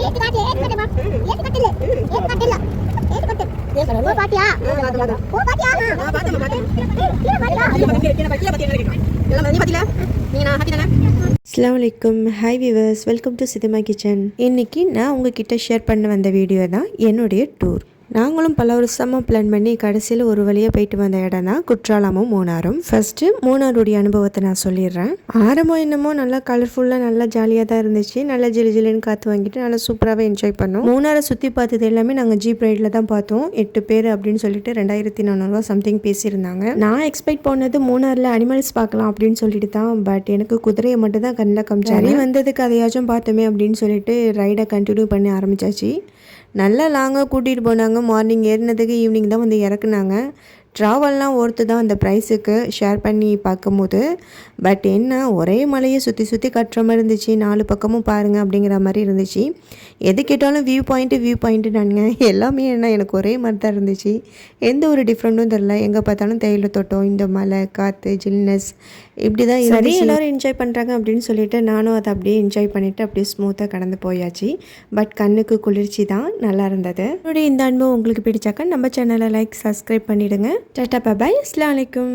அஸ்ஸலாமுஅலைக்கும். Hi viewers, welcome to Chithima kitchen. இன்றைக்கி நான் உங்ககிட்ட ஷேர் பண்ண வந்த வீடியோ தான் என்னுடைய டூர். நாங்களும் பல வருஷமாக பிளான் பண்ணி கடைசியில் ஒரு வழியாக போயிட்டு வந்த இடம் தான் குற்றாலமும் மூணாரும். ஃபஸ்ட்டு மூணாருடைய அனுபவத்தை நான் சொல்லிடுறேன். ஆரம்பம் என்னமோ நல்லா கலர்ஃபுல்லாக நல்லா ஜாலியாக தான் இருந்துச்சு. நல்லா ஜிலு ஜிலுன்னு காற்று வாங்கிட்டு நல்லா சூப்பராகவே என்ஜாய் பண்ணோம். மூணாரை சுற்றி பார்த்தது எல்லாமே நாங்கள் ஜீப் ரைடில் தான் பார்த்தோம். 8 பேர் அப்படின்னு சொல்லிட்டு 2400 சம்திங் பேசியிருந்தாங்க. நான் எக்ஸ்பெக்ட் பண்ணது மூணாரில் அனிமல்ஸ் பார்க்கலாம் அப்படின்னு சொல்லிட்டு தான். பட் எனக்கு குதிரையை மட்டும் தான் கண்ணில் காமிச்சாரு. வந்ததுக்கு அதையாச்சும் பார்த்தோமே அப்படின்னு சொல்லிட்டு ரைடை கண்டினியூ பண்ணி ஆரம்பித்தாச்சு. நல்லா லாங்காக கூட்டிகிட்டு போனாங்க. மார்னிங் ஏறினதுக்கு ஈவினிங் தான் வந்து இறக்குனாங்க. ட்ராவல்லாம் ஒருத்து தான் அந்த ப்ரைஸுக்கு ஷேர் பண்ணி பார்க்கும்போது. பட் என்ன, ஒரே மலையை சுற்றி சுற்றி கட்டுற மாதிரி இருந்துச்சு. 4 பக்கமும் பாருங்கள் அப்படிங்கிற மாதிரி இருந்துச்சு. எது கேட்டாலும் வியூ பாயிண்ட்டு நானுங்க. எல்லாமே என்ன எனக்கு ஒரே மாதிரி தான் இருந்துச்சு. எந்த ஒரு டிஃப்ரெண்ட்டும் தெரில. எங்கே பார்த்தாலும் தேயிலை தோட்டம், இந்த மலை, காற்று, ஜில்னஸ் இப்படி தான் சரி எல்லோரும் என்ஜாய் பண்ணுறாங்க அப்படின்னு சொல்லிட்டு நானும் அதை அப்படியே என்ஜாய் பண்ணிவிட்டு அப்படியே ஸ்மூத்தாக கடந்து போயாச்சு. பட் கண்ணுக்கு குளிர்ச்சி தான், நல்லா இருந்தது. என்னுடைய இந்த அனுபவம் உங்களுக்கு பிடிச்சாக்கா நம்ம சேனலை லைக், சப்ஸ்கிரைப் பண்ணிவிடுங்க. டாடா பாய், அஸ்ஸலாமு அலைக்கும்.